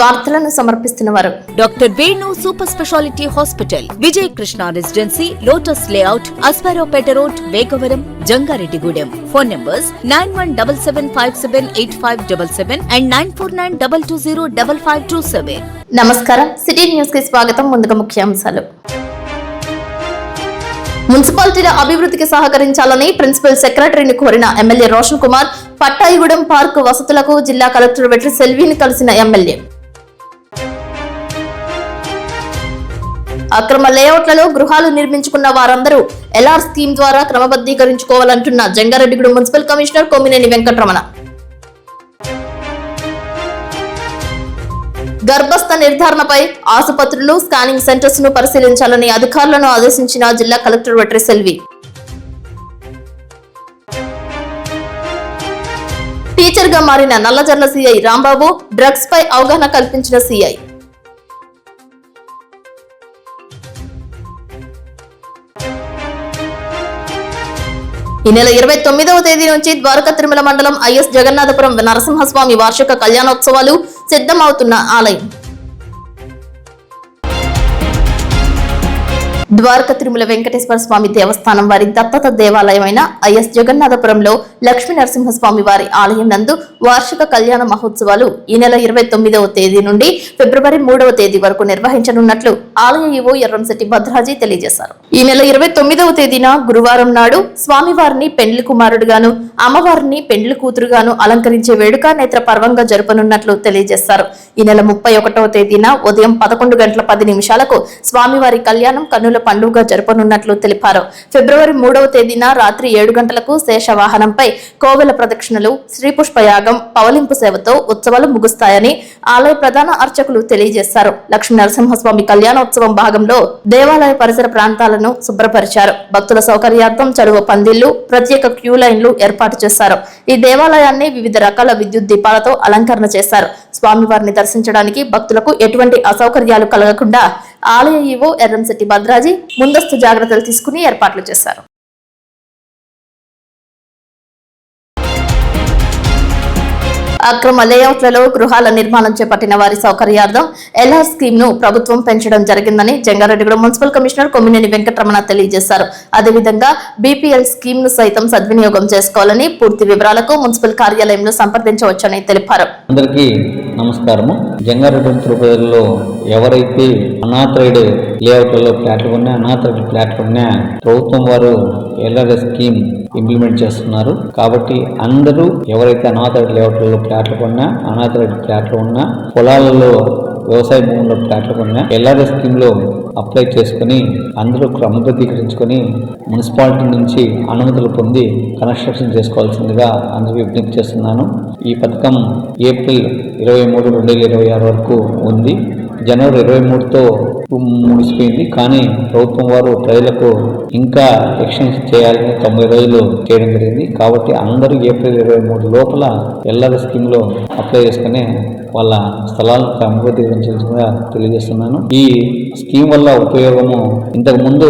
వార్తలను సమర్పిస్తున్నవారు doctor Venu super speciality hospital, Vijay Krishna residency, lotus layout, Aswaraopeta road, Vegavaram, Jangareddygudem. Phone numbers 9177578577 and 9492205527. నమస్కారం. City news కి స్వాగతం. ముందుగా ముఖ్యాంశాలు. మున్సిపాలిటీల అభివృద్ధికి సహకరించాలని ప్రిన్సిపల్ సెక్రటరీని కోరిన ఎమ్మెల్యే రోషన్ కుమార్. పట్టాయిగూడెం పార్కు వసతులకు జిల్లా కలెక్టర్ వెట్రి సెల్విని కలిసిన ఎమ్మెల్యే. అక్రమ లేఅవుట్లలో గృహాలు నిర్మించుకున్న వారందరూ ఎల్ఆర్ స్కీమ్ ద్వారా క్రమబద్ధీకరించుకోవాలంటున్న జంగారెడ్డిగూడెం మున్సిపల్ కమిషనర్ కొమ్మినేని వెంకటరమణ. గర్భస్థ నిర్ధారణపై ఆసుపత్రులు, స్కానింగ్ సెంటర్స్ ను పరిశీలించాలని అధికారులను ఆదేశించిన జిల్లా కలెక్టర్ వెట్రి సెల్వి. టీచర్ గా మారిన నల్లజర్ల సిఐ రాంబాబు డ్రగ్స్ పై అవగాహన కల్పించిన సిఐ. ఈ నెల 29వ తేదీ నుంచి ద్వారకా తిరుమల మండలం ఐఎస్ జగన్నాథపురం నరసింహస్వామి వార్షిక కళ్యాణోత్సవాలు సిద్ధమవుతున్న ఆలయం. ద్వారకా తిరుమల వెంకటేశ్వర స్వామి దేవస్థానం వారి దత్తత దేవాలయమైన ఐఎస్ జగన్నాథపురంలో లక్ష్మీ నరసింహస్వామి వారి ఆలయం నందు వార్షిక కళ్యాణ మహోత్సవాలు ఈ నెల 29వ తేదీ నుండి ఫిబ్రవరి 3వ తేదీ వరకు నిర్వహించనున్నట్లు ఆలయ ఈవో ఎర్రంశెట్టి భద్రాజీ తెలియజేశారు. ఈ నెల 29వ తేదీన గురువారం నాడు స్వామివారిని పెండ్లి కుమారుడుగాను, అమ్మవారిని పెండ్లి కూతురుగాను అలంకరించే వేడుక నేత్ర పర్వంగా జరుపనున్నట్లు తెలియజేశారు. ఈ నెల 31వ తేదీన ఉదయం 11:10 స్వామివారి కళ్యాణం కన్నుల పండుగ జరపనున్నట్లు తెలిపారు. ఫిబ్రవరి 3వ తేదీన రాత్రి 7 గంటలకు శేషవాహనంపై కోవెల ప్రదక్షిణలు, శ్రీ పుష్పయాగం, పవలింపు సేవతో ఉత్సవాలు ముగుస్తాయని ఆలయ ప్రధాన అర్చకులు తెలియజేశారు. లక్ష్మీ నరసింహస్వామి కళ్యాణోత్సవం భాగంలో దేవాలయ పరిసర ప్రాంతాలను శుభ్రపరిచారు. భక్తుల సౌకర్యార్థం చలువ పందిళ్లు, ప్రత్యేక క్యూ లైన్లు ఏర్పాటు చేశారు. ఈ దేవాలయాన్ని వివిధ రకాల విద్యుత్ దీపాలతో అలంకరణ చేశారు. స్వామివారిని దర్శించడానికి భక్తులకు ఎటువంటి అసౌకర్యాలు కలగకుండా ఆలయ ఈవో ఎర్రంశెట్టి భద్రాజీ ముందస్తు జాగ్రత్తలు తీసుకుని ఏర్పాట్లు చేశారు. అక్రమ లేఅవుట్లలో గృహాల నిర్మాణం చేపట్టిన వారి సౌకర్యార్థం ఎల్ఆర్ స్కీమ్ ను ప్రభుత్వం పెంచడం జరిగిందని జంగారెడ్డిగూడెం మున్సిపల్ కమిషనర్ కొమ్మినేని వెంకటరమణ తెలియజేశారు. అదేవిధంగా బీపీఎల్ స్కీమ్ ను సైతం సద్వినియోగం చేసుకోవాలని, పూర్తి వివరాలకు మున్సిపల్ కార్యాలయంలో సంప్రదించవచ్చని తెలిపారు. అందరికీ నమస్కారము. జంగారెడ్డిగూడెం తిరుపతిలో ఎవరైతే అనాథరైడ్ లేఅవుట్లలో ఫ్లాట్లు ఉన్నా, అనాథరైడ్ ఫ్లాట్లు ఉన్నా ప్రభుత్వం వారు ఎల్ఆర్ఎస్ స్కీమ్ ఇంప్లిమెంట్ చేస్తున్నారు. కాబట్టి అందరూ ఎవరైతే అనాథరైడ్ లేఅవుట్లలో ఫ్లాట్లు కొన్నా, అనాథరైడ్ ఫ్లాట్లు ఉన్నా, పొలాలలో వ్యవసాయ భూముల్లో ఫ్లాట్లు కొన్నా ఎల్ఆర్ఎస్ స్కీమ్ లో అప్లై చేసుకుని అందరూ క్రమబద్ధీకరించుకొని మున్సిపాలిటీ నుంచి అనుమతులు పొంది కన్స్ట్రక్షన్ చేసుకోవాల్సిందిగా అందరికీ విజ్ఞప్తి చేస్తున్నాను. ఈ పథకం ఏప్రిల్ 23, 2026 వరకు ఉంది. జనవరి 23తో ముగిసిపోయింది. కానీ ప్రభుత్వం వారు ప్రజలకు ఇంకా ఎక్స్టెన్షన్ చేయాలని 90 రోజులు చేయడం జరిగింది. కాబట్టి అందరూ ఏప్రిల్ 23 లోపల ఎల్ఆర్ఎస్ స్కీమ్ లో అప్లై చేసుకుని వాళ్ళ స్థలాలను క్రమబద్ధీకరించాల్సిందిగా తెలియజేస్తున్నాను. ఈ స్కీమ్ వల్ల ఉపయోగము ఇంతకు ముందు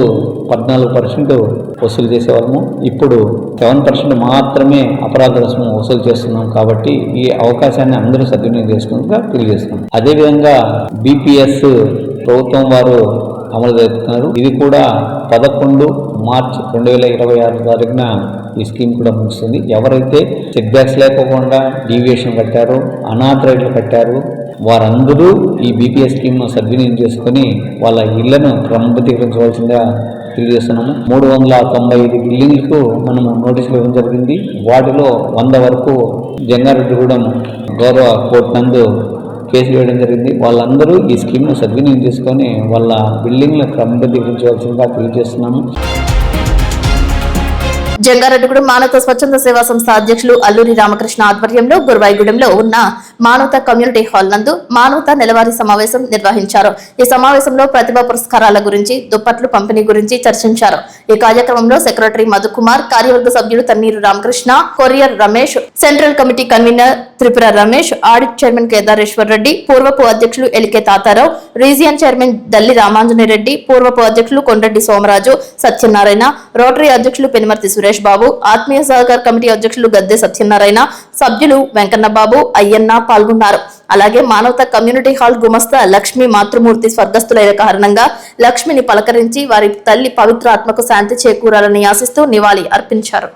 14% వసూలు చేసేవాళ్ళము, ఇప్పుడు 7% మాత్రమే అపరాధ రుసుము వసూలు చేస్తున్నాం. కాబట్టి ఈ అవకాశాన్ని అందరూ సద్వినియోగం చేసుకున్నట్టుగా తెలియజేస్తున్నాం. అదేవిధంగా బీపీఎస్ ప్రభుత్వం వారు అమలు జరుపుతున్నారు. ఇది కూడా 11 మార్చి 2026 తారీఖున ఈ స్కీమ్ కూడా ముగుస్తుంది. ఎవరైతే చెక్ బ్యాక్స్ లేకోకుండా డీవియేషన్ కట్టారో, అనాథరైడ్లు కట్టారో వారందరూ ఈ బీపీఎస్ స్కీమ్ సద్వినియోగం చేసుకుని వాళ్ళ ఇళ్లను క్రమబద్ధీకరించవలసిందిగా తెలియజేస్తున్నాము. 395 బిల్డింగ్లకు మనము నోటీసులు ఇవ్వడం జరిగింది. వాటిలో 100 వరకు జంగారెడ్డిగూడెం గౌరవ కోర్టు నందు కేసు వేయడం జరిగింది. వాళ్ళందరూ ఈ స్కీమ్ను సద్వినియోగం చేసుకొని వాళ్ళ బిల్డింగ్లను క్రమబద్ధీకరించవలసిందిగా తెలియజేస్తున్నాము. జంగారెడ్డిగూడెం మానవత స్వచ్ఛంద సేవా సంస్థ అధ్యక్షులు అల్లూరి రామకృష్ణ ఆధ్వర్యంలో గురువాయిగూడెంలో ఉన్న మానవత కమ్యూనిటీ హాల్ నందు మానవత నెలవారీ సమావేశం నిర్వహించారు. ఈ సమావేశంలో ప్రతిభా పురస్కారాల గురించి, దుప్పట్లు పంపిణీ గురించి చర్చించారు. ఈ కార్యక్రమంలో సెక్రటరీ మధుకుమార్, కార్యవర్గ సభ్యుడు Tanneeru Ramakrishna, courier Ramesh, central committee convener Tripura Ramesh, audit chairman Kedareswar Reddy, పూర్వపు అధ్యక్షులు ఎలికే తాతారావు, రీజియన్ చైర్మన్ దల్లి రామాంజనేరెడ్డి, పూర్వపు అధ్యక్షులు కొండరెడ్డి సోమరాజు, సత్యనారాయణ, రోటరీ అధ్యక్షులు పెనుమర్తి సురేష్ సురేష్ బాబు, ఆత్మీయ సహకార కమిటీ అధ్యక్షులు గద్దె సత్యనారాయణ, సభ్యులు వెంకన్న బాబు, అయ్యన్న పాల్గొన్నారు. అలాగే మానవత కమ్యూనిటీ హాల్ గుమస్తా లక్ష్మీ మాతృమూర్తి స్వర్గస్థులైన కారణంగా లక్ష్మిని పలకరించి వారి తల్లి పవిత్ర ఆత్మకు శాంతి చేకూరాలని ఆశిస్తూ నివాళి అర్పించారు.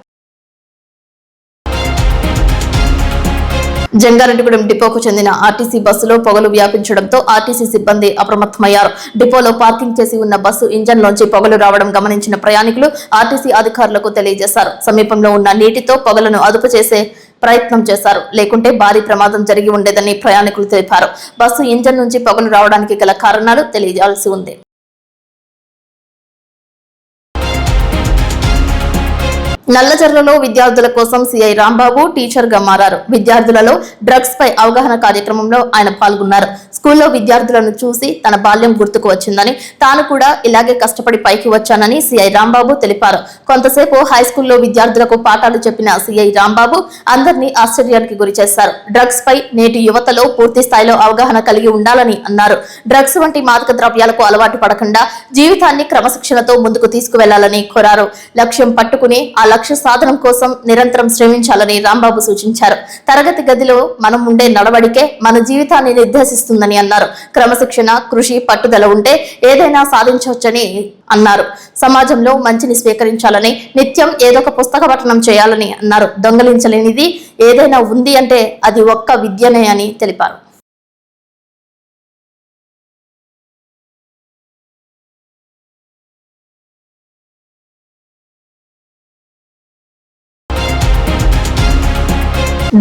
జంగారెడ్డిగూడెం డిపోకు చెందిన ఆర్టీసీ బస్సులో పొగలు వ్యాపించడంతో ఆర్టీసీ సిబ్బంది అప్రమత్తమయ్యారు. డిపోలో పార్కింగ్ చేసి ఉన్న బస్సు ఇంజన్ లోంచి పొగలు రావడం గమనించిన ప్రయాణికులు ఆర్టీసీ అధికారులకు తెలియజేశారు. సమీపంలో ఉన్న నీటితో పొగలను అదుపు చేసే ప్రయత్నం చేశారు. లేకుంటే భారీ ప్రమాదం జరిగి ఉండేదని ప్రయాణికులు తెలిపారు. బస్సు ఇంజన్ నుంచి పొగలు రావడానికి గల కారణాలు తెలియాల్సి ఉంది. నల్లజర్లలో విద్యార్థుల కోసం సిఐ రాంబాబు టీచర్ గా మారారు. విద్యార్థులలో డ్రగ్స్ పై అవగాహన కార్యక్రమంలో ఆయన పాల్గొన్నారు. స్కూల్లో విద్యార్థులను చూసి తన బాల్యం గుర్తుకు వచ్చిందని, తాను కూడా ఇలాగే కష్టపడి పైకి వచ్చానని సిఐ రాంబాబు తెలిపారు. కొంతసేపు హైస్కూల్లో విద్యార్థులకు పాఠాలు చెప్పిన సిఐ రాంబాబు అందరినీ ఆశ్చర్యానికి గురి చేశారు. డ్రగ్స్ పై నేటి యువతలో పూర్తి స్థాయిలో అవగాహన కలిగి ఉండాలని అన్నారు. డ్రగ్స్ వంటి మాదక ద్రవ్యాలకు అలవాటు పడకుండా జీవితాన్ని క్రమశిక్షణతో ముందుకు తీసుకువెళ్లాలని కోరారు. లక్ష్యం పట్టుకుని ఆ లక్ష్య సాధనం కోసం నిరంతరం శ్రమించాలని రాంబాబు సూచించారు. తరగతి గదిలో మనం ఉండే నడవడికే మన జీవితాన్ని నిర్దేశిస్తుందని అన్నారు. క్రమశిక్షణ, కృషి, పట్టుదల ఉంటే ఏదైనా సాధించవచ్చని అన్నారు. సమాజంలో మంచిని స్వీకరించాలని, నిత్యం ఏదొక పుస్తక పఠనం చేయాలని అన్నారు. దొంగలించలేనిది ఏదైనా ఉంది అంటే అది ఒక్క విద్యనే అని తెలిపారు.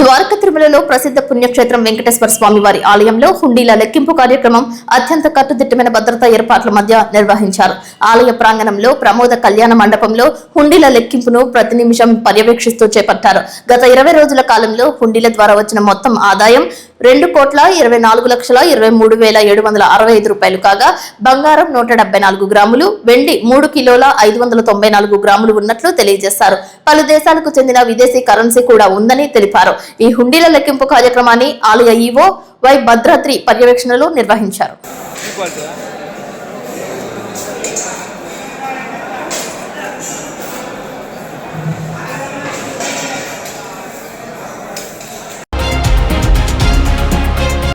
ద్వారకా తిరుమలలో ప్రసిద్ధ పుణ్యక్షేత్రం వెంకటేశ్వర స్వామి వారి ఆలయంలో హుండీల లెక్కింపు కార్యక్రమం అత్యంత కట్టుదిట్టమైన భద్రతా ఏర్పాట్ల మధ్య నిర్వహించారు. ఆలయ ప్రాంగణంలో ప్రమోద కళ్యాణ మండపంలో హుండీల లెక్కింపును ప్రతి నిమిషం పర్యవేక్షిస్తూ చేపట్టారు. గత 20 రోజుల కాలంలో హుండీల ద్వారా వచ్చిన మొత్తం ఆదాయం 2,24,23,765 రూపాయలు కాగా బంగారం 174 గ్రాములు, వెండి 3,594 గ్రాములు ఉన్నట్లు తెలియజేశారు. పలు దేశాలకు చెందిన విదేశీ కరెన్సీ కూడా ఉందని తెలిపారు. ఈ హుండీల లెక్కింపు కార్యక్రమాన్ని ఆలయ ఈవో వై భద్రాద్రి పర్యవేక్షణలో నిర్వహించారు.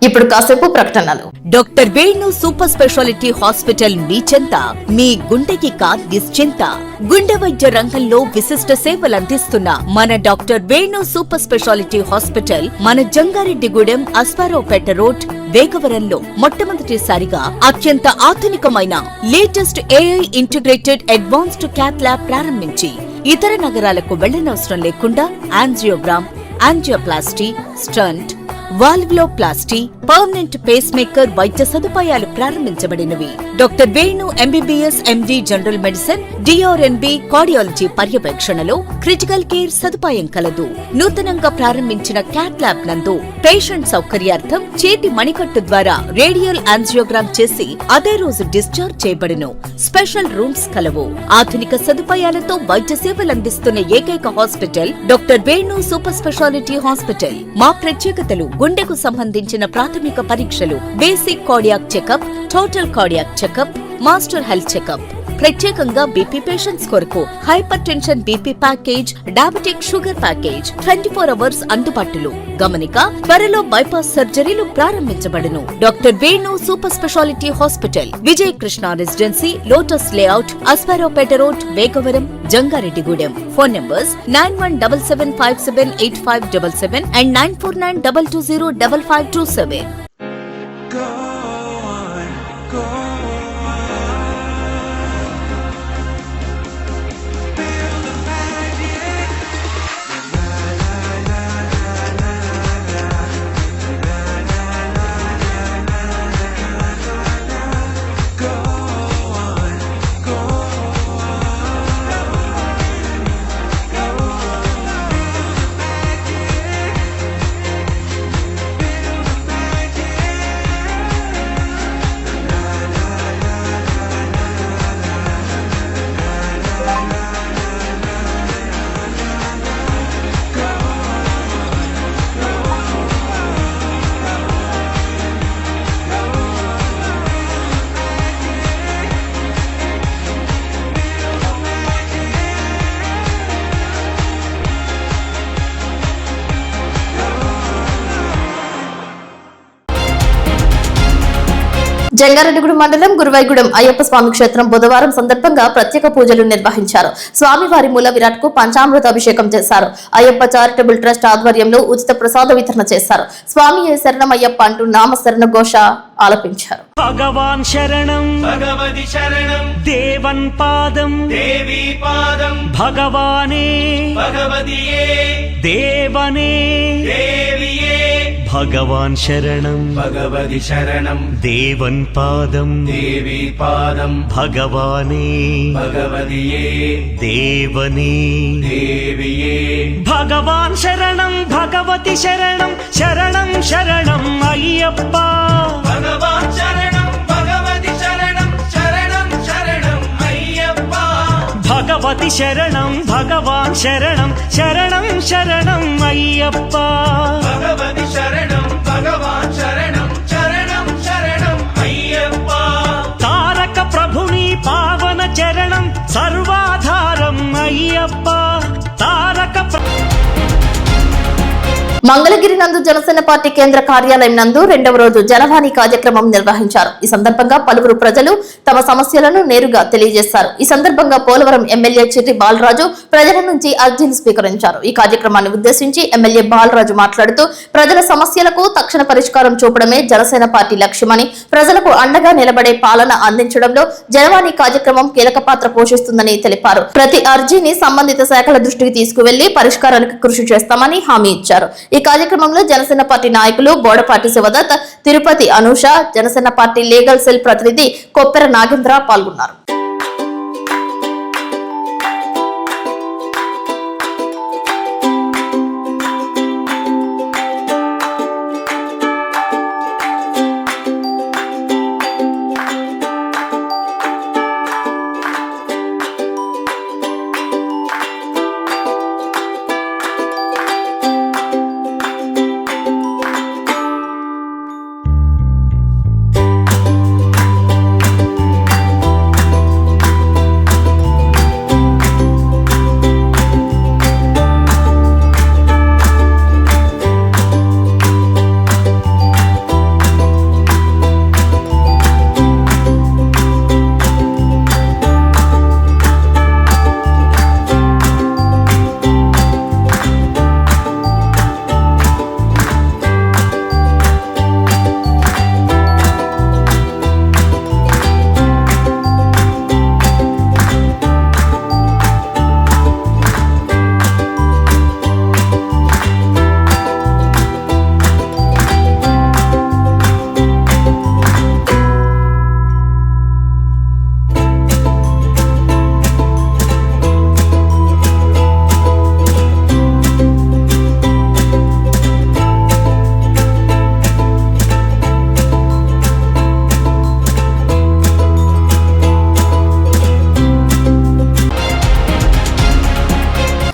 ఇప్పుడు కాసేపు ప్రకటనలు. Doctor Venu super speciality hospital మీ చెంత, మీ గుండెకి నిశ్చింత. గుండె వైద్య రంగంలో విశిష్ట సేవలు అందిస్తున్న మన doctor Venu super speciality hospital మన జంగారెడ్డిగూడెం అస్పారావుపేట రోడ్ వేగవరంలో మొట్టమొదటిసారిగా అత్యంత ఆధునికమైన latest AI integrated advanced cath lab ప్రారంభించి ఇతర నగరాలకు వెళ్లనవసరం లేకుండా angiogram, angioplasty, stent, valvuloplasty, permanent pacemaker వైద్య సదుపాయాలు ప్రారంభించబడినవి. Doctor Venu MBBS MD general medicine, DRNB cardiology పర్యవేక్షణలో క్రిటికల్ కేర్ సదుపాయం కలదు. నూతనంగా ప్రారంభించిన క్యాట్ ల్యాబ్ నందు పేషెంట్ సౌకర్యార్థం చేతి మణికట్టు ద్వారా రేడియల్ యాంజియోగ్రామ్ చేసి అదే రోజు డిశ్చార్జ్ చేయబడును. స్పెషల్ రూమ్స్ కలవు. ఆధునిక సదుపాయాలతో వైద్య సేవలు అందిస్తున్న ఏకైక hospital doctor Venu super speciality hospital. మా ప్రత్యేకతలు: గుండెకు సంబంధించిన ప్రాథమిక పరీక్షలు, basic cardiac checkup, total cardiac checkup, master health checkup. ప్రత్యేకంగా బీపీ పేషెంట్స్ కొరకు hypertension BP package, diabetic sugar package 24 hours అందుబాటులో. గమనిక: త్వరలో బైపాస్ సర్జరీలు ప్రారంభించబడును. Doctor Venu super speciality hospital, Vijaya Krishna residency, lotus layout, Asparaopeta road, Vegavaram, Jangareddygudem. Phone numbers 9177578577 and 9492205527. Jangareddygudem మండలం గురువైగూడెం అయ్యప్ప స్వామి క్షేత్రం బుధవారం సందర్భంగా ప్రత్యేక పూజలు నిర్వహించారు. స్వామివారి మూల విరాట్కు పంచామృత అభిషేకం చేశారు. అయ్యప్ప చారిటబుల్ ట్రస్ట్ ఆధ్వర్యంలో ఉచిత ప్రసాద వితరణ చేశారు. స్వామియే శరణమయ్యప్ప అంటూ నామశరణ ఘోష ఆలపించారు. భగవాన్ శరణం భగవతి శరణం దేవన్ పాదం దేవీ పాదం భగవానే భగవతియే దేవనే దేవియే భగవాన్ శరణం భగవతి శరణం దేవన్ పాదం దేవీ పాదం భగవానే భగవతియే దేవనే దేవియే భగవాన్ శరణం భగవతి శరణం శరణం శరణం అయ్యప్ప భగవాన్ శరణం భగవతి శరణం శరణం శరణం అయ్యప్ప భగవతి శరణం భగవాన్ శరణం శరణం శరణం అయ్యప్ప భగవతి శరణం భగవాన్ శరణం శరణం శరణం అయ్యప్ప తారక ప్రభుని పావన చరణం సర్వాధారం అయ్యప్ప తారక మంగళగిరి నందు జనసేన పార్టీ కేంద్ర కార్యాలయం నందు 2వ రోజు జనవాణి కార్యక్రమం నిర్వహించారు. ఈ సందర్భంగా పలువురు ప్రజలు తమ సమస్యలను నేరుగా తెలియజేశారు. ఈ సందర్భంగా పోలవరం ఎమ్మెల్యే చిర్రి బాలరాజు ప్రజల నుంచి అర్జీలు స్వీకరించారు. ఈ కార్యక్రమాన్ని ఉద్దేశించి ఎమ్మెల్యే బాలరాజు మాట్లాడుతూ ప్రజల సమస్యలకు తక్షణ పరిష్కారం చూపడమే జనసేన పార్టీ లక్ష్యమని, ప్రజలకు అండగా నిలబడే పాలన అందించడంలో జనవాణి కార్యక్రమం కీలక పాత్ర పోషిస్తుందని తెలిపారు. ప్రతి అర్జీని సంబంధిత శాఖల దృష్టికి తీసుకువెళ్లి పరిష్కారానికి కృషి చేస్తామని హామీ ఇచ్చారు. ఈ కార్యక్రమంలో జనసేన పార్టీ నాయకులు Bodapati Shivdatt, Tirupati Anusha, Janasena party legal cell ప్రతినిధి కొప్పెర నాగేంద్ర పాల్గొన్నారు.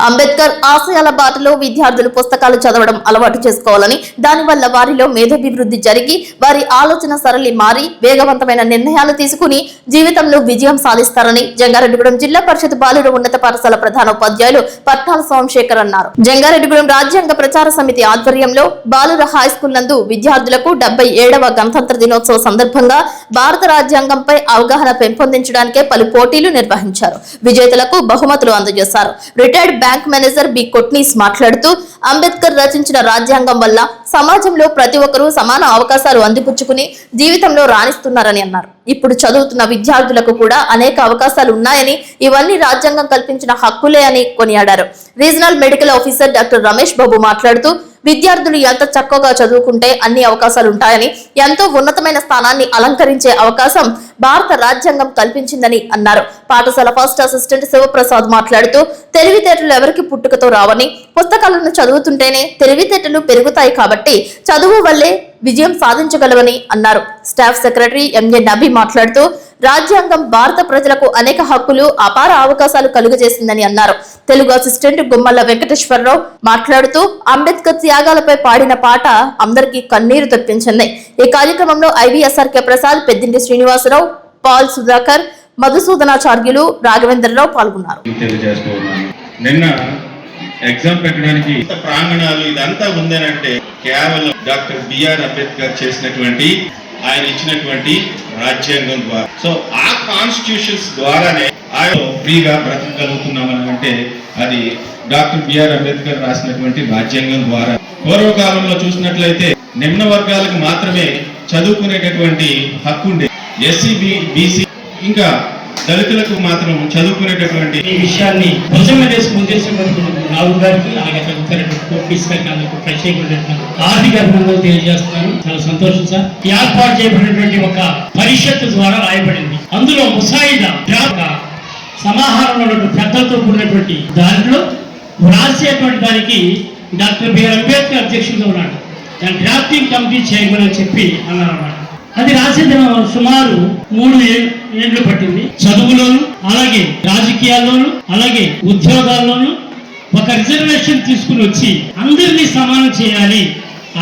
అంబేద్కర్ ఆశయాల బాటలో విద్యార్థులు పుస్తకాలు చదవడం అలవాటు చేసుకోవాలని, దానివల్ల వారిలో మేధాభివృద్ధి జరిగి వారి ఆలోచన సరళి మారి వేగవంతమైన నిర్ణయాలు తీసుకుని జీవితంలో విజయం సాధిస్తారని జంగారెడ్డిగూడెం జిల్లా పరిషత్ బాలుర ఉన్నత పాఠశాల ప్రధానోపాధ్యాయులు పట్నాల సోమశేఖర్ అన్నారు. జంగారెడ్డిగూడెం రాజ్యాంగ ప్రచార సమితి ఆధ్వర్యంలో బాలుర హైస్కూల్ నందు విద్యార్థులకు 77వ గణతంత్ర దినోత్సవ సందర్భంగా భారత రాజ్యాంగంపై అవగాహన పెంపొందించడానికే పలు పోటీలు నిర్వహించారు. విజేతలకు బహుమతులు అందజేశారు. రిటైర్డ్ బ్యాంక్ మేనేజర్ బి కొట్నీస్ మాట్లాడుతూ అంబేద్కర్ రచించిన రాజ్యాంగం వల్ల సమాజంలో ప్రతి ఒక్కరూ సమాన అవకాశాలు అందిపుచ్చుకుని జీవితంలో రాణిస్తున్నారని అన్నారు. ఇప్పుడు చదువుతున్న విద్యార్థులకు కూడా అనేక అవకాశాలు ఉన్నాయని, ఇవన్నీ రాజ్యాంగం కల్పించిన హక్కులే అని కొనియాడారు. Regional medical officer doctor Ramesh Babu మాట్లాడుతూ విద్యార్థులు ఎంత చక్కగా చదువుకుంటే అన్ని అవకాశాలు ఉంటాయని, ఎంతో ఉన్నతమైన స్థానాన్ని అలంకరించే అవకాశం భారత రాజ్యాంగం కల్పించిందని అన్నారు. పాఠశాల ఫస్ట్ అసిస్టెంట్ శివప్రసాద్ మాట్లాడుతూ తెలివితేటలు ఎవరికి పుట్టుకతో రావని, పుస్తకాలను చదువుతుంటేనే తెలివితేటలు పెరుగుతాయి కాబట్టి చదువు వల్లే విజయం సాధించగలవని అన్నారు. స్టాఫ్ సెక్రటరీ ఎంఏ నబీ మాట్లాడుతూ రాజ్యాంగం భారత ప్రజలకు అనేక హక్కులు, అపార అవకాశాలు కలుగజేసిందని అన్నారు. తెలుగు అసిస్టెంట్ గుమ్మల్ల వెంకటేశ్వరరావు మాట్లాడుతూ అంబేద్కర్ త్యాగాలపై పాడిన పాట అందరికీ కన్నీరు తెప్పించింది. ఈ కార్యక్రమంలో ఐవీఎస్ఆర్కే ప్రసాద్, పెద్దింటి శ్రీనివాసరావు, పాల్ సుధాకర్, మధుసూదనాచార్యులు, రాఘవేంద్రరావు పాల్గొన్నారు. నిన్న ఎగ్జామ్ పెట్టడానికి ప్రాంగణాలు ఇదంతా ఉందనంటే కేవలం డాక్టర్ బిఆర్ అంబేద్కర్ చేసినటువంటి ఆయన ఇచ్చినటువంటి రాజ్యాంగం ద్వారా. సో ఆ కాన్స్టిట్యూషన్స్ ద్వారానే ఆయన ఫ్రీగా బ్రతకగలుగుతున్నామని అంటే అది డాక్టర్ బిఆర్ అంబేద్కర్ రాసినటువంటి రాజ్యాంగం ద్వారా. పూర్వకాలంలో చూసినట్లయితే నిమ్న వర్గాలకు మాత్రమే చదువుకునేటటువంటి హక్కు ఉండేది. ఎస్సీ, బీసీ ఇంకా దళితులకు మాత్రం చదువుకునేటటువంటి ఈ విషయాన్ని భుజం మీద ముందేసినటువంటి రావు గారికి అలాగే చదువుతున్నటువంటి కోపీస్ గారికి అందరికీ ప్రత్యేకమైనటువంటి ఆర్థిక అభినందనలు తెలియజేస్తున్నాను. చాలా సంతోషం సార్. ఏర్పాటు చేయబడినటువంటి ఒక పరిషత్తు ద్వారా రాయబడింది. అందులో ముసాయిదా సమాహారంలో ఉన్నటువంటి పెద్దలతో కూడినటువంటి దాంట్లో రాసేటువంటి దానికి డాక్టర్ బిఆర్ అంబేద్కర్ అధ్యక్షుడిగా ఉన్నాడు. దాని డ్రాఫ్టింగ్ కమిటీ చైర్మన్ అని చెప్పి అన్నారన్నమాట. అది రాసేది సుమారు 3 ఏళ్ళు పట్టింది. చదువులోను, అలాగే రాజకీయాల్లోను, అలాగే ఉద్యోగాల్లోనూ ఒక రిజర్వేషన్ తీసుకుని వచ్చి అందరినీ సమానం చేయాలి,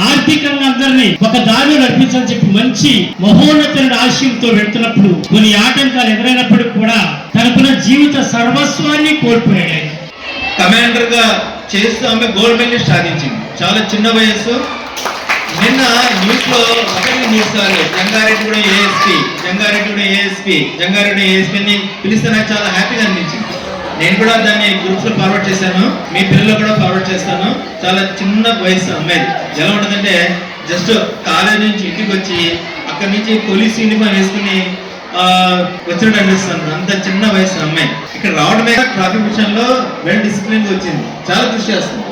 ఆర్థికంగా అందరినీ ఒక దారిలో నడిపించాలని చెప్పి మంచి మహోన్నతమైన ఆశయంతో వెళ్తున్నప్పుడు కొన్ని ఆటంకాలు ఎదురైనప్పటికీ కూడా తనకున్న జీవిత సర్వస్వాన్ని కోల్పోయాడు. కమాండర్ గా చేస్తూ ఆమె గోల్డ్ మెడల్ సాధించింది. చాలా చిన్న వయస్సు. నిన్న న్యూస్ లో ఒకటి న్యూస్ జంగారెడ్డి ఏఎస్పీ అని పిలిస్తే నాకు చాలా హ్యాపీగా అనిపించింది. నేను కూడా దాన్ని గ్రూప్స్ లో ఫార్వర్డ్ చేశాను, మీ పిల్లలు కూడా ఫార్వర్డ్ చేస్తాను. చాలా చిన్న వయసు అమ్మాయి. ఎలా ఉంటుందంటే జస్ట్ కాలేజ్ నుంచి ఇంటికి వచ్చి అక్కడి నుంచి పోలీస్ యూనిఫామ్ వేసుకుని వచ్చినట్టు అనిపిస్తుంది. అంత చిన్న వయసు అమ్మాయి ఇక్కడ రావడమే ట్రాఫిక్ విషయంలో వెల్ డిసిప్లిన్ వచ్చింది. చాలా కృషి చేస్తుంది.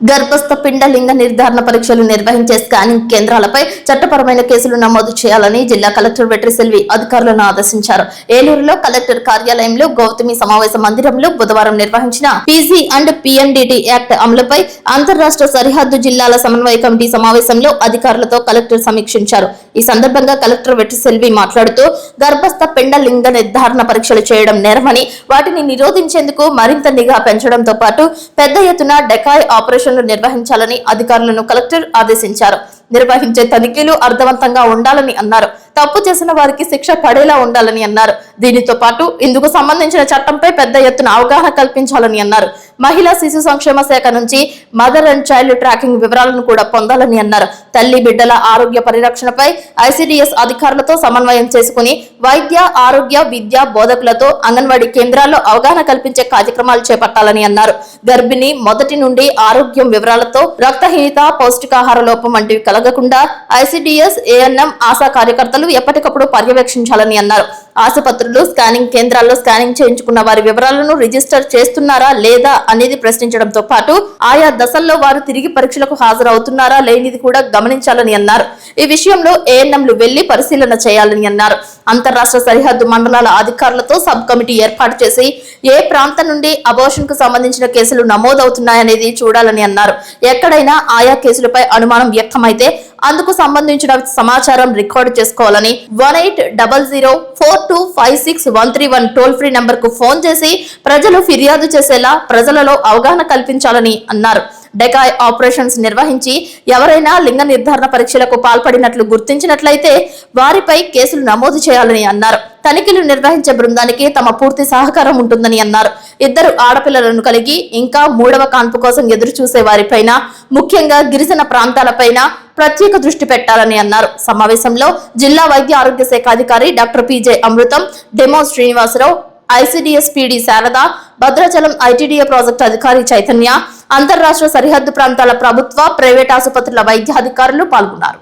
గర్భస్థ పిండ లింగ నిర్ధారణ పరీక్షలు నిర్వహించే స్కానింగ్ కేంద్రాలపై చట్టపరమైన కేసులు నమోదు చేయాలని జిల్లా కలెక్టర్ వెట్రిసెల్వి అధికారులను ఆదేశించారు. ఏలూరులో కలెక్టర్ కార్యాలయంలో గౌతమి సమావేశ మందిరంలో బుధవారం నిర్వహించిన పీజీ అండ్ పిఎన్డిటి యాక్ట్ అమలుపై అంతర్రాష్ట్ర సరిహద్దు జిల్లాల సమన్వయ కమిటీ సమావేశంలో అధికారులతో కలెక్టర్ సమీక్షించారు. ఈ సందర్భంగా కలెక్టర్ వెట్రిసెల్వి మాట్లాడుతూ గర్భస్థ పిండ లింగ నిర్ధారణ పరీక్షలు చేయడం నేరమని, వాటిని నిరోధించేందుకు మరింత నిఘా పెంచడంతో పాటు పెద్ద ఎత్తున డెకాయ్ ఆపరేషన్ నిర్వహించాలని అధికారులను కలెక్టర్ ఆదేశించారు. నిర్వహించే తనిఖీలు అర్థవంతంగా ఉండాలని అన్నారు. తప్పు చేసిన వారికి శిక్ష పడేలా ఉండాలని అన్నారు. దీనితో పాటు ఇందుకు సంబంధించిన చట్టంపై పెద్ద ఎత్తున అవగాహన కల్పించాలని అన్నారు. మహిళా శిశు సంక్షేమ శాఖ నుంచి మదర్ అండ్ చైల్డ్ ట్రాకింగ్ వివరాలను కూడా పొందాలని అన్నారు. తల్లి బిడ్డల ఆరోగ్య పరిరక్షణపై ఐసిడిఎస్ అధికారులతో సమన్వయం చేసుకుని వైద్య, ఆరోగ్య, విద్య బోధకులతో అంగన్వాడీ కేంద్రాల్లో అవగాహన కల్పించే కార్యక్రమాలు చేపట్టాలని అన్నారు. గర్భిణి మొదటి నుండి ఆరోగ్యం వివరాలతో రక్తహీనత, పౌష్టికాహార లోపం వంటివి కలగకుండా ఐసిడిఎస్, ఏఎన్ఎం, ఆశా కార్యకర్తలు ఎప్పటికప్పుడు పర్యవేక్షించాలని అన్నారు. ఆసుపత్రులు, స్కానింగ్ కేంద్రాల్లో స్కానింగ్ చేయించుకున్న వారి వివరాలను రిజిస్టర్ చేస్తున్నారా లేదా అనేది ప్రశ్నించడంతో పాటు ఆయా దశల్లో వారు తిరిగి పరీక్షలకు హాజరవుతున్నారా లేనిది కూడా గమనించాలని అన్నారు. ఈ విషయంలో ఏఎన్ఎంలు వెళ్లి పరిశీలన చేయాలని అన్నారు. అంతర్రాష్ట్ర సరిహద్దు మండలాల అధికారులతో సబ్ కమిటీ ఏర్పాటు చేసి ఏ ప్రాంతం నుండి అబోర్షన్ కు సంబంధించిన కేసులు నమోదవుతున్నాయనేది చూడాలని అన్నారు. ఎక్కడైనా ఆయా కేసులపై అనుమానం వ్యక్తమైతే అందుకు సంబంధించిన సమాచారం రికార్డు చేసుకోవాలని 180042563131 టోల్ ఫ్రీ నంబర్ కు ఫోన్ చేసి ప్రజలు ఫిర్యాదు చేసేలా ప్రజలలో అవగాహన కల్పించాలని అన్నారు. డెకాయ్ ఆపరేషన్స్ నిర్వహించి ఎవరైనా లింగ నిర్ధారణ పరీక్షలకు పాల్పడినట్లు గుర్తించినట్లయితే వారిపై కేసులు నమోదు చేయాలని అన్నారు. తనిఖీలు నిర్వహించే బృందానికి తమ పూర్తి సహకారం ఉంటుందని అన్నారు. 2 ఆడపిల్లలను కలిగి ఇంకా 3వ కాన్పు కోసం ఎదురు చూసే వారిపైన, ముఖ్యంగా గిరిజన ప్రాంతాలపైన ప్రత్యేక దృష్టి పెట్టాలని అన్నారు. సమావేశంలో జిల్లా వైద్య ఆరోగ్య శాఖ అధికారి doctor PJ Amrutham, DEMO Srinivasarao, ICDS PD Sharada, Bhadrachalam ITDA project అధికారి చైతన్య, అంతర్రాష్ట్ర సరిహద్దు ప్రాంతాల ప్రభుత్వ, ప్రైవేట్ ఆసుపత్రుల వైద్య అధికారులు పాల్గొన్నారు.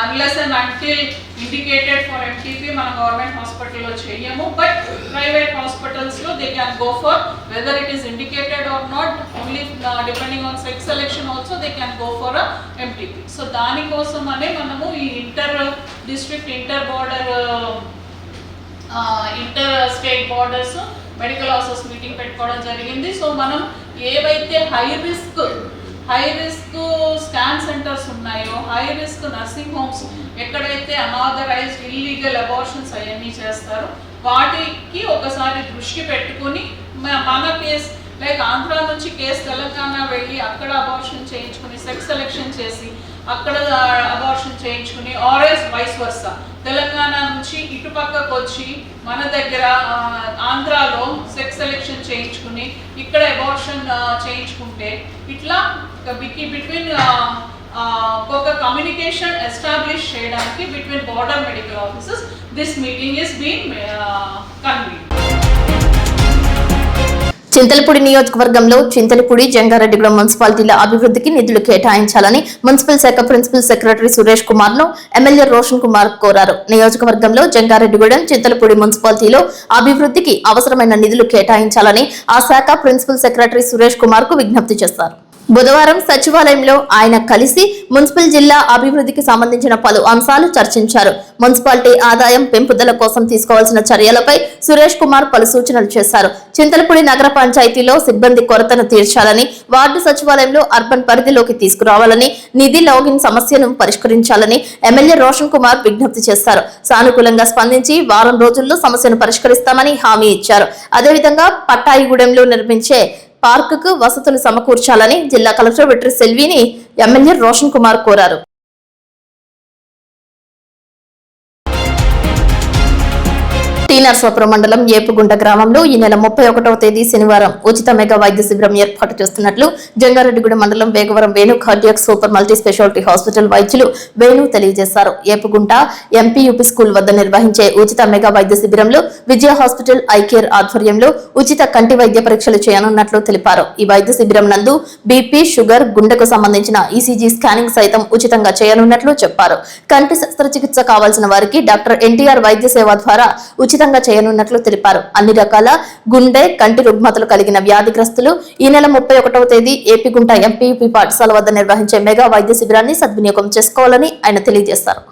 unless and until indicated for MTP మన గవర్నమెంట్ హాస్పిటల్లో చేయము, బట్ ప్రైవేట్ హాస్పిటల్స్ లో they can go for whether it is indicated or not, only depending on sex selection also they can go for a MTP. So దానికోసం అనే మనము ఈ inter district, inter border, inter state borders medical officers meeting పెట్టుకోవడం జరిగింది. So మనం ఏవైతే high risk scan centres ఉన్నాయో, high risk nursing homes ఎక్కడైతే అనాథరైజ్డ్ ఇల్లీగల్ అబార్షన్స్ అవన్నీ చేస్తారో వాటికి ఒకసారి దృష్టి పెట్టుకుని మన కేసు లైక్ ఆంధ్ర నుంచి కేసు తెలంగాణ వెళ్ళి అక్కడ అబార్షన్ చేయించుకుని సెక్స్ సెలెక్షన్ చేసి అక్కడ అబార్షన్ చేయించుకుని, ఆర్ఎస్ వైస్ వర్సా తెలంగాణ నుంచి ఇటుపక్కకు వచ్చి మన దగ్గర ఆంధ్రాలో సెక్స్ సెలెక్షన్ చేయించుకుని ఇక్కడ అబార్షన్ చేయించుకుంటే ఇట్లా బిట్వీన్ ఒక కమ్యూనికేషన్ ఎస్టాబ్లిష్ చేయడానికి between border medical officers this meeting is been convene. Chintalapudi నియోజకవర్గంలో చింతలపూడి జంగారెడ్డిగూడెం మున్సిపాలిటీల అభివృద్ధికి నిధులు కేటాయించాలని మున్సిపల్ శాఖ ప్రిన్సిపల్ సెక్రటరీ సురేష్ కుమార్ ను ఎమ్మెల్యే రోషన్ కుమార్ కోరారు. నియోజకవర్గంలో జంగారెడ్డిగూడెం చింతలపూడి మున్సిపాలిటీలో అభివృద్ధికి అవసరమైన నిధులు కేటాయించాలని ఆ శాఖ ప్రిన్సిపల్ సెక్రటరీ సురేష్ కుమార్ కు విజ్ఞప్తి చేశారు. బుధవారం సచివాలయంలో ఆయన కలిసి మున్సిపల్ జిల్లా అభివృద్ధికి సంబంధించిన పలు అంశాలు చర్చించారు. మున్సిపాలిటీ ఆదాయం పెంపుదల కోసం తీసుకోవాల్సిన చర్యలపై సురేష్ కుమార్ పలు సూచనలు చేశారు. చింతలపూడి నగర పంచాయతీలో సిబ్బంది కొరతను తీర్చాలని, వార్డు సచివాలయంలో అర్బన్ పరిధిలోకి తీసుకురావాలని, నిధి లాగిన్ సమస్యను పరిష్కరించాలని ఎమ్మెల్యే రోషన్ కుమార్ విజ్ఞప్తి చేశారు. సానుకూలంగా స్పందించి వారం రోజుల్లో సమస్యను పరిష్కరిస్తామని హామీ ఇచ్చారు. అదేవిధంగా పట్టాయిగూడెంలో నిర్మించే పార్కుకు వసతులు సమకూర్చాలని జిల్లా కలెక్టర్ వెట్రి సెల్విని ఎమ్మెల్యే రోషన్ కుమార్ కోరారు. నర్సాపురం మండలం ఏపుగుంట గ్రామంలో ఈ నెల 31వ తేదీ శనివారం ఉచిత మెగా వైద్య శిబిరం ఏర్పాటు చేస్తున్నట్లు జంగారెడ్డిగూడెం మండలం Vegavaram Venu cardiac super multi speciality hospital వైద్యులు వేణు తెలియజేశారు. ఏపుగుంట ఎంపీయూపీ స్కూల్ వద్ద నిర్వహించే ఉచిత మెగా వైద్య శిబిరంలో విజయ హాస్పిటల్ ఐకేర్ ఆధ్వర్యంలో ఉచిత కంటి వైద్య పరీక్షలు చేయనున్నట్లు తెలిపారు. ఈ వైద్య శిబిరం నందు బీపీ, షుగర్, గుండెకు సంబంధించిన ఈసీజీ స్కానింగ్ సైతం ఉచితంగా చేయనున్నట్లు చెప్పారు. కంటి శస్త్రచికిత్స కావాల్సిన వారికి డాక్టర్ ఎన్టీఆర్ వైద్య సేవ ద్వారా ఉచితంగా చేయనున్నట్లు తెలిపారు. అన్ని రకాల గుండె, కంటి రుగ్మతలు కలిగిన వ్యాధిగ్రస్తులు ఈ నెల 31వ తేదీ ఏపీగుంట ఎంపీయూపీ పాఠశాల వద్ద నిర్వహించే మెగా వైద్య శిబిరాన్ని సద్వినియోగం చేసుకోవాలని ఆయన తెలియజేశారు.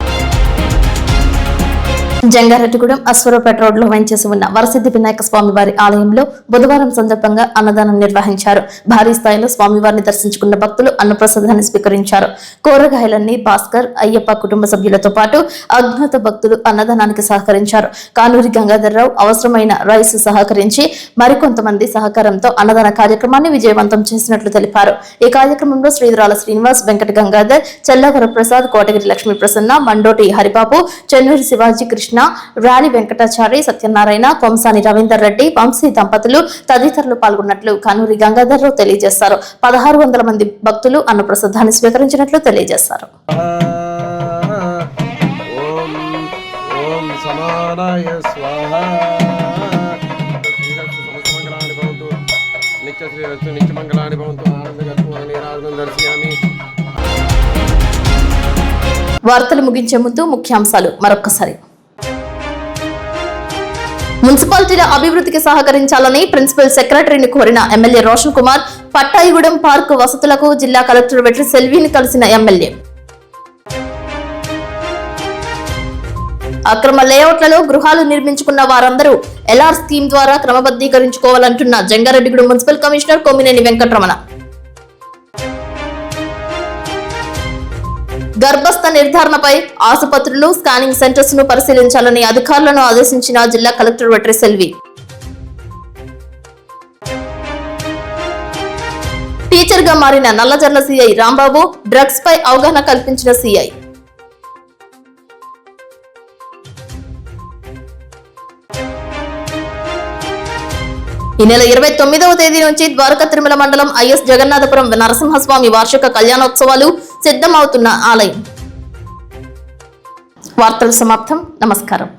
జంగారెడ్డిగూడెం అశ్వరావుపేట రోడ్ లో వెంచేసి ఉన్న వరసిద్ధి వినాయక స్వామి వారి ఆలయంలో బుధవారం సందర్భంగా అన్నదానం నిర్వహించారు. భారీ స్థాయిలో స్వామివారిని దర్శించుకున్న భక్తులు అన్నప్రసాదాన్ని స్వీకరించారు. కూరగాయలన్నీ భాస్కర్, అయ్యప్ప కుటుంబ సభ్యులతో పాటు అజ్ఞాత భక్తులు అన్నదానానికి సహకరించారు. కానూరి గంగాధర్రావు అవసరమైన రైస్ సహకరించి మరికొంతమంది సహకారంతో అన్నదాన కార్యక్రమాన్ని విజయవంతం చేసినట్లు తెలిపారు. ఈ కార్యక్రమంలో శ్రీధరాల శ్రీనివాస్, వెంకట గంగాధర్, చెల్లవర ప్రసాద్, కోటగిరి లక్ష్మీ ప్రసన్న, మండోటి హరిబాబు, చెన్నూరి శివాజీ కృష్ణ, రాణి వెంకటాచారి, సత్యనారాయణ, కొంసాని రవీందర్ రెడ్డి, వంశీ దంపతులు తదితరులు పాల్గొన్నట్లు కానూరి గంగాధర్రావు తెలియజేశారు. 1600 మంది భక్తులు అన్నప్రసాదాన్ని స్వీకరించినట్లు తెలియజేశారు. వార్తలు ముగించే ముందు ముఖ్యాంశాలు మరొక్కసారి. మున్సిపాలిటీల అభివృద్ధికి సహకరించాలని ప్రిన్సిపల్ సెక్రటరీని కోరిన ఎమ్మెల్యే రోషన్ కుమార్. పట్టాయిగూడెం పార్కు వసతులకు జిల్లా కలెక్టర్ వెట్రి సెల్విని కలిసిన ఎమ్మెల్యే. అక్రమ లేఅవుట్లలో గృహాలు నిర్మించుకున్న వారందరూ ఎల్ఆర్ స్కీమ్ ద్వారా క్రమబద్ధీకరించుకోవాలంటున్న జంగారెడ్డిగూడెం మున్సిపల్ కమిషనర్ కొమ్మినేని వెంకటరమణ. గర్భస్థ నిర్ధారణపై ఆసుపత్రులు, స్కానింగ్ సెంటర్స్ ను పరిశీలించాలని అధికారులను ఆదేశించిన జిల్లా కలెక్టర్ వెట్రి సెల్వి. టీచర్ గా మారిన నల్లజర్ల సీఐ రాంబాబు డ్రగ్స్ పై అవగాహన కల్పించిన సీఐ. ఈ నెల 29వ తేదీ నుంచి ద్వారకా తిరుమల మండలం ఐఎస్ జగన్నాథపురం నరసింహస్వామి వార్షిక కళ్యాణోత్సవాలు సిద్ధమవుతున్న ఆలయం. వార్తలు సమాప్తం. నమస్కారం.